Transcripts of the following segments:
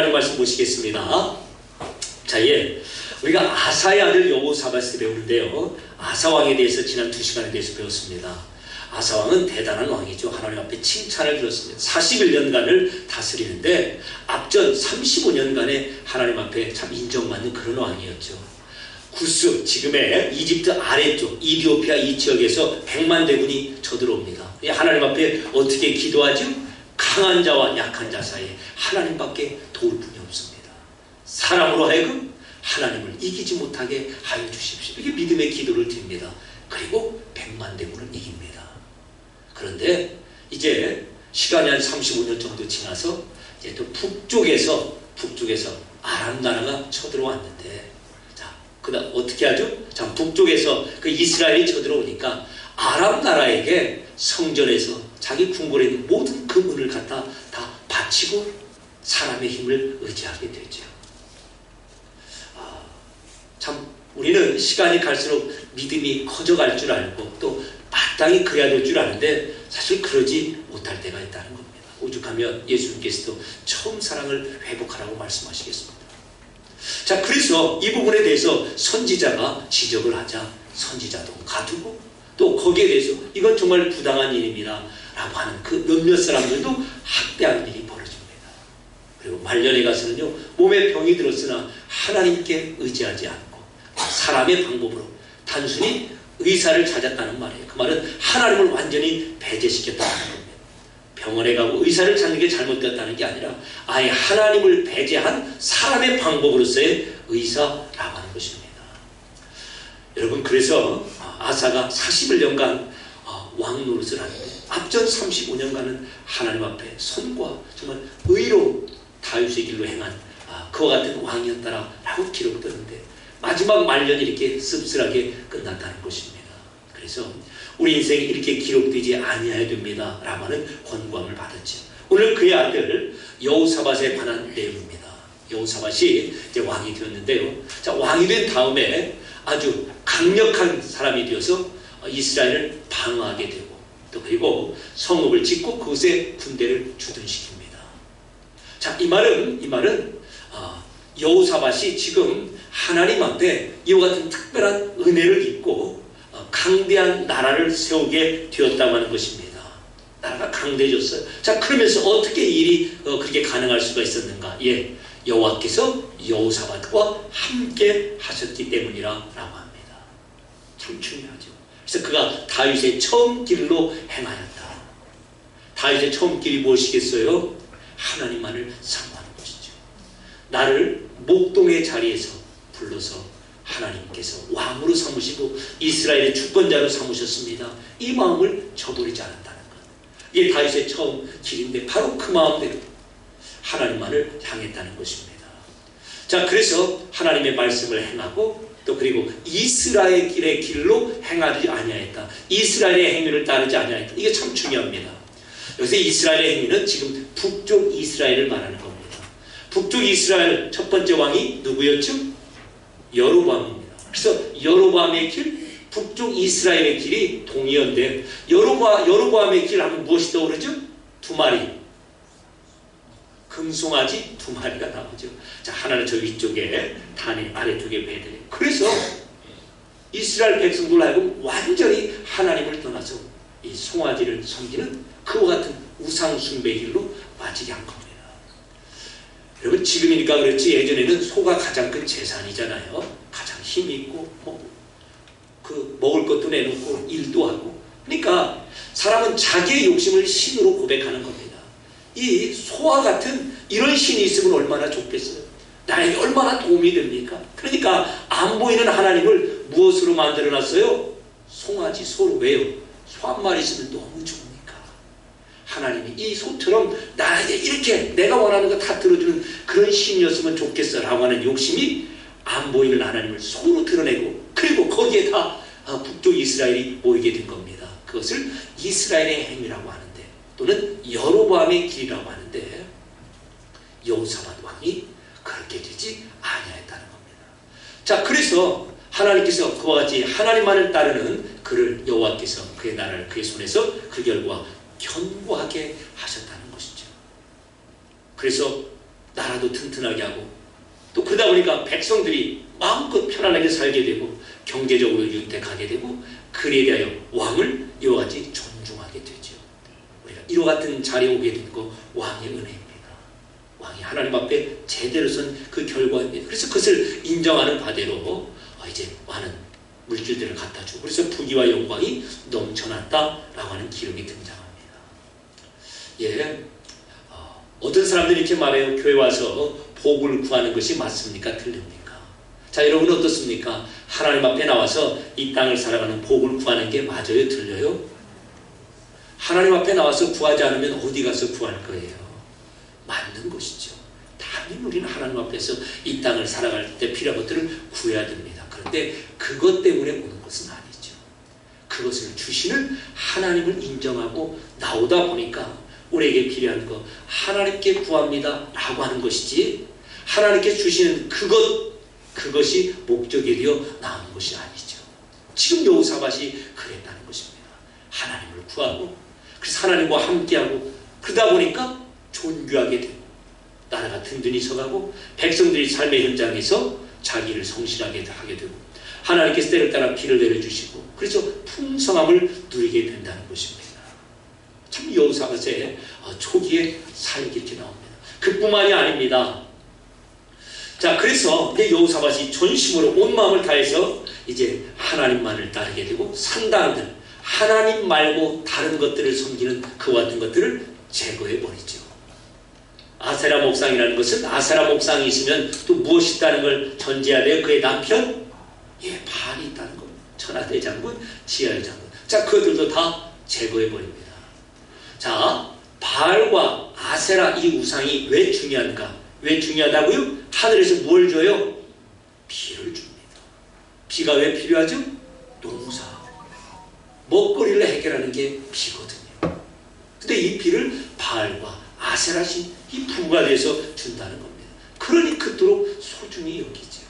하나님 말씀 보시겠습니다. 자, 우리가 아사의 아들 여호사밧을 배우는데요, 아사왕에 대해서 지난 2시간에 대해서 배웠습니다. 아사왕은 대단한 왕이죠. 하나님 앞에 칭찬을 들었습니다. 41년간을 다스리는데 앞전 35년간에 하나님 앞에 참 인정받는 그런 왕이었죠. 구스, 지금의 이집트 아래쪽 이디오피아 이 지역에서 100만 대군이 쳐들어옵니다. 하나님 앞에 어떻게 기도하죠? 강한 자와 약한 자 사이에 하나님밖에 도울 분이 없습니다. 사람으로 하여금 하나님을 이기지 못하게 하여 주십시오. 이게 믿음의 기도를 드립니다. 그리고 100만 대군을 이깁니다. 그런데 이제 시간이 한 35년 정도 지나서 이제 또 북쪽에서 아람 나라가 쳐들어왔는데, 자, 그다음 어떻게 하죠? 자, 북쪽에서 그 이스라엘이 쳐들어오니까 아람 나라에게 성전에서 자기 궁궐에 있는 모든 금은을 갖다 다 바치고 사람의 힘을 의지하게 되죠. 참 우리는 시간이 갈수록 믿음이 커져갈 줄 알고 또 마땅히 그래야 될 줄 아는데 사실 그러지 못할 때가 있다는 겁니다. 오죽하면 예수님께서도 처음 사랑을 회복하라고 말씀하시겠습니다. 자, 그래서 이 부분에 대해서 선지자가 지적을 하자 선지자도 가두고 또 거기에 대해서 이건 정말 부당한 일입니다 라고 하는 그 몇몇 사람들도 학대하는 일이 벌어집니다. 그리고 말년에 가서는요, 몸에 병이 들었으나 하나님께 의지하지 않고 사람의 방법으로 단순히 의사를 찾았다는 말이에요. 그 말은 하나님을 완전히 배제시켰다는 겁니다. 병원에 가고 의사를 찾는 게 잘못되었다는 게 아니라 아예 하나님을 배제한 사람의 방법으로서의 의사라고 하는 것입니다. 여러분, 그래서 아사가 41년간 왕 노릇을 하는데 앞전 35년간은 하나님 앞에 선과 정말 의로 다윗의 길로 행한 그와 같은 왕이었다라고 기록되는데 마지막 말년이 이렇게 씁쓸하게 끝났다는 것입니다. 그래서 우리 인생이 이렇게 기록되지 아니해야 됩니다 라고 하는 권고함을 받았죠. 오늘 그의 아들 여호사밧에 관한 내용입니다. 여호사밧이 이제 왕이 되었는데요, 자, 왕이 된 다음에 아주 강력한 사람이 되어서 이스라엘을 방어하게 되고 또 그리고 성읍을 짓고 그곳에 군대를 주둔시킵니다. 자, 이 말은 여호사밧이 지금 하나님 앞에 이와 같은 특별한 은혜를 입고 강대한 나라를 세우게 되었다고 하는 것입니다. 나라가 강대해졌어요. 자, 그러면서 어떻게 일이 그렇게 가능할 수가 있었는가? 여호와께서 여호사밧과 함께 하셨기 때문이라고 합니다. 참 중요하죠. 그래서 그가 다윗의 처음 길로 행하였다. 다윗의 처음 길이 무엇이겠어요? 하나님만을 사모하는 것이죠. 나를 목동의 자리에서 불러서 하나님께서 왕으로 삼으시고 이스라엘의 주권자로 삼으셨습니다. 이 마음을 저버리지 않았다는 것. 이게 다윗의 처음 길인데 바로 그 마음대로 하나님만을 향했다는 것입니다. 자, 그래서 하나님의 말씀을 행하고 또 그리고 이스라엘의 길로 행하지 아니하였다. 이스라엘의 행위를 따르지 아니하였다. 이게 참 중요합니다. 여기서 이스라엘의 행위는 지금 북쪽 이스라엘을 말하는 겁니다. 북쪽 이스라엘 첫 번째 왕이 누구였죠? 여로보암입니다. 그래서 여로보암의 길, 북쪽 이스라엘의 길이 동이었는데 여로보암의 길 하면 무엇이 떠오르죠? 2마리. 금송아지 2마리가 나오죠. 자, 하나는 저 위쪽에, 단이 아래쪽에 베들레. 그래서 이스라엘 백성들 하여금 완전히 하나님을 떠나서 이 송아지를 섬기는 그와 같은 우상 숭배 길로 빠지게 한 겁니다. 여러분, 지금이니까 그렇지 예전에는 소가 가장 큰 재산이잖아요. 가장 힘이 있고 그 먹을 것도 내놓고 일도 하고. 그러니까 사람은 자기의 욕심을 신으로 고백하는 겁니다. 이 소와 같은 이런 신이 있으면 얼마나 좋겠어요. 나에게 얼마나 도움이 됩니까? 그러니까 안 보이는 하나님을 무엇으로 만들어놨어요? 송아지, 소로. 왜요? 소 한 마리 있으면 너무 좋으니까. 하나님이 이 소처럼 나에게 이렇게 내가 원하는 거 다 들어주는 그런 신이었으면 좋겠어 라고 하는 욕심이 안 보이는 하나님을 소로 드러내고, 그리고 거기에 다 북쪽 이스라엘이 모이게 된 겁니다. 그것을 이스라엘의 행위라고 하는데, 또는 여로보암의 길이라고 하는데, 여호사밧 왕이 그렇게 되지 아니하였다는 겁니다. 자, 그래서 하나님께서 그와 같이 하나님만을 따르는 그를 여호와께서 그의 나라를 그의 손에서 그 결과 견고하게 하셨다는 것이죠. 그래서 나라도 튼튼하게 하고 또 그러다 보니까 백성들이 마음껏 편안하게 살게 되고 경제적으로 윤택하게 되고 그에 대하여 왕을 이와 같이 존중하게 되죠. 우리가 이와 같은 자리에 오게 된 거 왕의 은혜입니다. 왕이 하나님 앞에 제대로 선 그 결과입니다. 그래서 그것을 인정하는 바대로 이제 많은 물질들을 갖다 주고 그래서 부귀와 영광이 넘쳐났다라고 하는 기록이 등장합니다. 예, 어떤 사람들이 이렇게 말해요. 교회 와서 복을 구하는 것이 맞습니까? 틀립니까? 자, 여러분 어떻습니까? 하나님 앞에 나와서 이 땅을 살아가는 복을 구하는 게 맞아요? 틀려요? 하나님 앞에 나와서 구하지 않으면 어디 가서 구할 거예요? 맞는 것이죠. 당연히 우리는 하나님 앞에서 이 땅을 살아갈 때 필요한 것들을 구해야 됩니다. 그런데 그것 때문에 오는 것은 아니죠. 그것을 주시는 하나님을 인정하고 나오다 보니까 우리에게 필요한 거 하나님께 구합니다 라고 하는 것이지 하나님께 주시는 그것이 목적이 되어 나오는 것이 아니죠. 지금 여호사밧이 그랬다는 것입니다. 하나님을 구하고 그래서 하나님과 함께하고 그러다 보니까 존귀하게 되고 나라가 든든히 서가고 백성들이 삶의 현장에서 자기를 성실하게 하게 되고 하나님께서 때를 따라 비를 내려주시고 그래서 풍성함을 누리게 된다는 것입니다. 참 여호사밧의 초기에 사역이 이렇게 나옵니다. 그뿐만이 아닙니다. 자, 그래서 여호사밧이 전심으로 온 마음을 다해서 이제 하나님만을 따르게 되고 산당들 하나님 말고 다른 것들을 섬기는 그와 같은 것들을 제거해버리죠. 아세라 목상이라는 것은 아세라 목상이 있으면 또 무엇이 있다는 걸 전제해야 돼요. 그의 남편? 예, 바알이 있다는 겁니다. 천하대장군, 지하의장군. 자, 그들도 다 제거해버립니다. 자, 바알과 아세라 이 우상이 왜 중요한가? 왜 중요하다고요? 하늘에서 뭘 줘요? 비를 줍니다. 비가 왜 필요하죠? 농사. 먹거리를 해결하는 게 비거든요. 근데 이 비를 바알과 아세라신 이 부가 돼서 준다는 겁니다. 그러니 그토록 소중히 여기죠.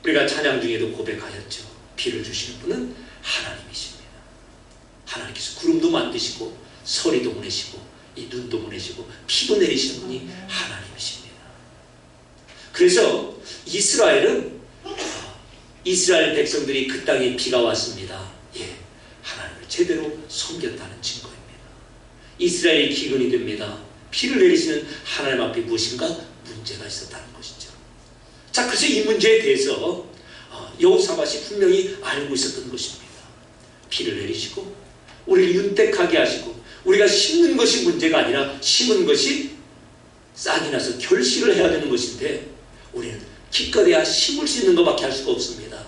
우리가 찬양 중에도 고백하였죠. 비를 주시는 분은 하나님이십니다. 하나님께서 구름도 만드시고 서리도 보내시고 이 눈도 보내시고 피도 내리시는 분이 하나님이십니다. 그래서 이스라엘 백성들이 그 땅에 비가 왔습니다. 예, 하나님을 제대로 섬겼다는 증거입니다. 이스라엘이 기근이 됩니다. 피를 내리시는 하나님 앞에 무엇인가 문제가 있었다는 것이죠. 자, 그래서 이 문제에 대해서 여호사밧이 분명히 알고 있었던 것입니다. 피를 내리시고 우리를 윤택하게 하시고 우리가 심는 것이 문제가 아니라 심은 것이 싹이 나서 결실을 해야 되는 것인데 우리는 기껏해야 심을 수 있는 것밖에 할 수가 없습니다.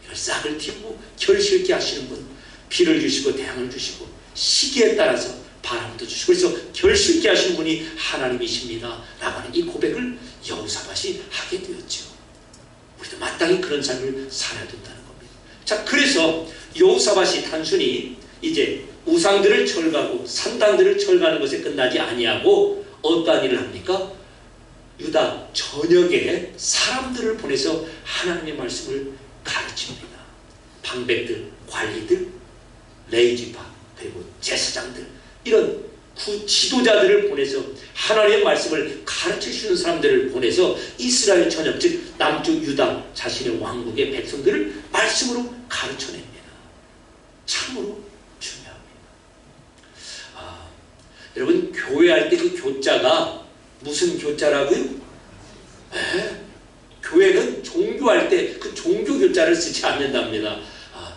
이걸 싹을 틔우고 결실케 하시는 분, 비를 주시고 태양을 주시고 시기에 따라서 바람도 주시고 그래서 결실케 하시는 분이 하나님이십니다 라고 하는 이 고백을 여호사밧이 하게 되었죠. 우리도 마땅히 그런 삶을 살아야 된다는 겁니다. 자, 그래서 여호사밧이 단순히 이제 우상들을 철거하고 산당들을 철거하는 것에 끝나지 아니하고 어떠한 일을 합니까? 유다 전역에 사람들을 보내서 하나님의 말씀을 가르칩니다. 방백들, 관리들, 레위지파 그리고 제사장들 이런 지도자들을 보내서 하나님의 말씀을 가르쳐주는 사람들을 보내서 이스라엘 전역 즉 남쪽 유다 자신의 왕국의 백성들을 말씀으로 가르쳐냅니다. 참으로 중요합니다. 여러분 교회할 때 그 교자가 무슨 교자라고요? 네? 교회는 종교할 때 그 종교 교자를 쓰지 않는답니다.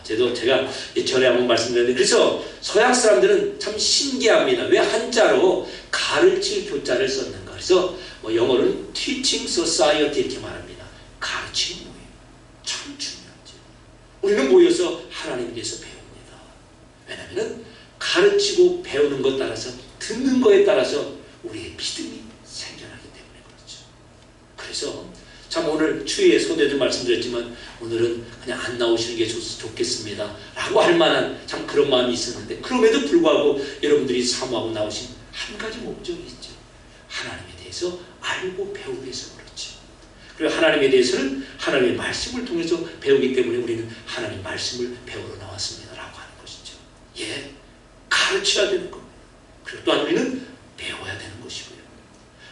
제가 전에 한번 말씀드렸는데 그래서 서양 사람들은 참 신기합니다. 왜 한자로 가르칠 교자를 썼는가? 그래서 영어로는 Teaching Society 이렇게 말합니다. 가르치는 모임. 참 중요하죠. 우리는 모여서 하나님에 대해서 배웁니다. 왜냐하면 가르치고 배우는 것 따라서 듣는 것에 따라서 우리의 믿음이 생겨나기 때문에 그렇죠. 그래서 참 오늘 추위에 소대도 말씀드렸지만 오늘은 그냥 안 나오시는 게 좋겠습니다 라고 할 만한 참 그런 마음이 있었는데 그럼에도 불구하고 여러분들이 사모하고 나오신 한 가지 목적이 있죠. 하나님에 대해서 알고 배우기 위해서 그렇죠. 그리고 하나님에 대해서는 하나님의 말씀을 통해서 배우기 때문에 우리는 하나님 말씀을 배우러 나왔습니다 라고 하는 것이죠. 예, 가르쳐야 되는 겁니다. 그리고 또한 우리는 배워야 되는 것이고요.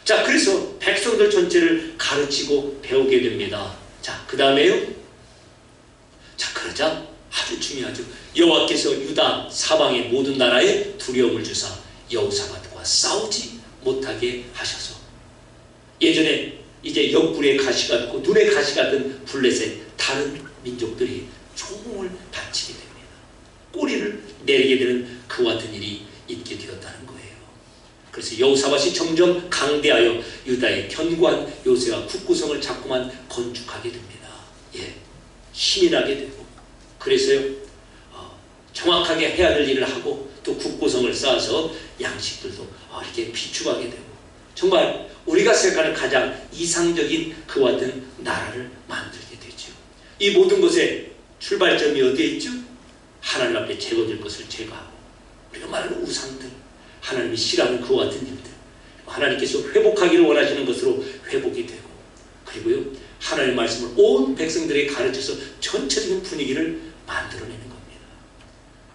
자, 그래서 백성들 전체를 가르치고 배우게 됩니다. 자, 그 다음에요. 자, 그러자 아주 중요하죠. 여호와께서 유다 사방의 모든 나라에 두려움을 주사 여호사밧과 싸우지 못하게 하셔서, 예전에 이제 옆구리에 가시 같고 눈에 가시 같은 블레셋 다른 민족들이 총을 다치게 됩니다. 꼬리를 내리게 되는 그와 같은 일이 있게 되었다는 거예요. 그래서 여호사밧이 점점 강대하여 유다의 견고한 요새와 국구성을 자꾸만 건축하게 됩니다. 예, 힘이 나게 되고, 그래서요 정확하게 해야 될 일을 하고 또 국구성을 쌓아서 양식들도 이렇게 비축하게 되고, 정말 우리가 생각하는 가장 이상적인 그와 같은 나라를 만들게 되죠. 이 모든 것의 출발점이 어디에 있죠? 하나님 앞에 제거될 것을 제거하고, 우리가 말하는 우상들, 하나님이 싫어하는 그와 같은 일들, 하나님께서 회복하기를 원하시는 것으로 회복이 되고, 그리고요 하나님의 말씀을 온 백성들에게 가르쳐서 전체적인 분위기를 만들어내는 겁니다.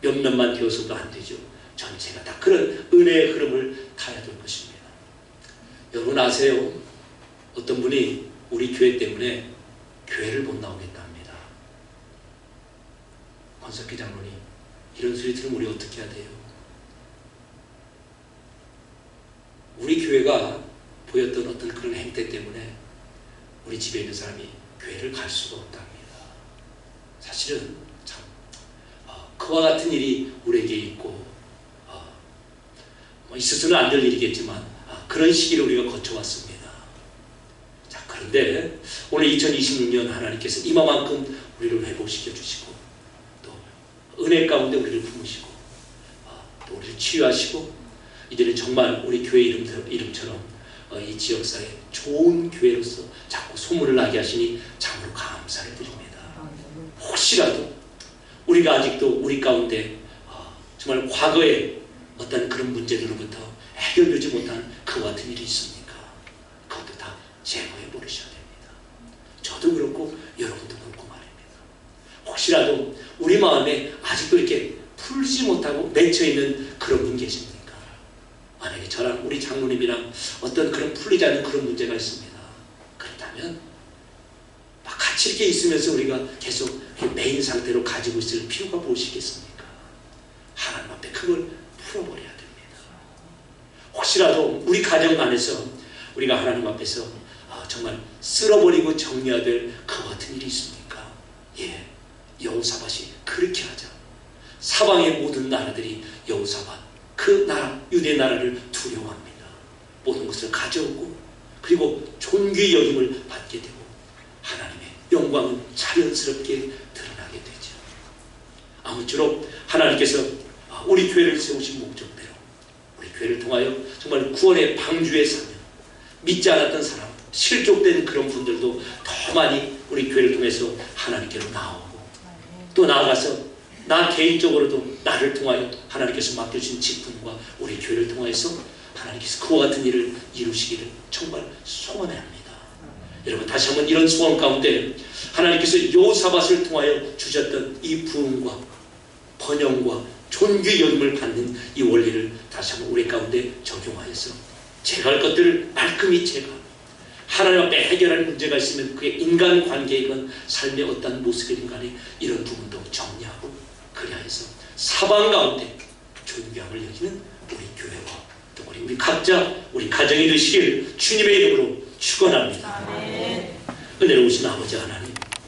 몇몇만 되어서도 안 되죠. 전체가 다 그런 은혜의 흐름을 타야 될 것입니다. 여러분 아세요? 어떤 분이 우리 교회 때문에 교회를 못 나오겠다 합니다. 권석희 장로님, 이런 소리 들으면 우리 어떻게 해야 돼요? 우리 교회가 보였던 어떤 그런 행태 때문에 우리 집에 있는 사람이 교회를 갈 수가 없답니다. 사실은 참 그와 같은 일이 우리에게 있고, 있어서는 안 될 일이겠지만 그런 시기를 우리가 거쳐왔습니다. 자, 그런데 오늘 2026년 하나님께서 이만큼 우리를 회복시켜 주시고, 또 은혜 가운데 우리를 품으시고, 또 우리를 치유하시고, 이제는 정말 우리 교회 이름처럼 이 지역사회 좋은 교회로서 자꾸 소문을 나게 하시니 참으로 감사를 드립니다. 혹시라도 우리가 아직도 우리 가운데 정말 과거에 어떤 그런 문제들로부터 해결되지 못한 그와 같은 일이 있습니까? 그것도 다 제거해 버리셔야 됩니다. 저도 그렇고 여러분도 그렇고 말입니다. 혹시라도 우리 마음에 아직도 이렇게 풀지 못하고 맺혀있는 그런 분 계십니까? 만약에 저랑 우리 장로님이랑 어떤 그런 풀리지 않는 그런 문제가 있습니다. 그렇다면 막 같이 이렇게 있으면서 우리가 계속 메인 상태로 가지고 있을 필요가 무엇이겠습니까? 하나님 앞에 그걸 풀어버려야 됩니다. 혹시라도 우리 가정 안에서 우리가 하나님 앞에서 정말 쓸어버리고 정리해야 될 그와 같은 일이 있습니까? 예, 여호사밧이 그렇게 하자. 사방의 모든 나라들이 여호사밧, 그 나라, 유대 나라를 두려워합니다. 모든 것을 가져오고, 그리고 존귀 여김을 받게 되고, 하나님의 영광은 자연스럽게 드러나게 되죠. 아무쪼록 하나님께서 우리 교회를 세우신 목적대로 우리 교회를 통하여 정말 구원의 방주에 서며 믿지 않았던 사람, 실족된 그런 분들도 더 많이 우리 교회를 통해서 하나님께로 나오고, 또 나아가서 나 개인적으로도 나를 통하여 하나님께서 맡겨주신 직분과 우리 교회를 통해서 하나님께서 그와 같은 일을 이루시기를 정말 소원해 합니다. 여러분, 다시 한번 이런 소원 가운데 하나님께서 여호사밧을 통하여 주셨던 이 부흥과 번영과 존귀 여김을 갖는 이 원리를 다시 한번 우리 가운데 적용하여서 제거할 것들을 말끔히 제거하고, 하나님 앞에 해결할 문제가 있으면 그의 인간관계이건 삶의 어떤 모습이든 간에 이런 부분도 정리하고, 그리하여서 사방 가운데 존귀함을 여기는 우리 교회와 또 우리 각자 우리 가정이 되시길 주님의 이름으로 축원합니다. 은혜로우신 아버지 하나님,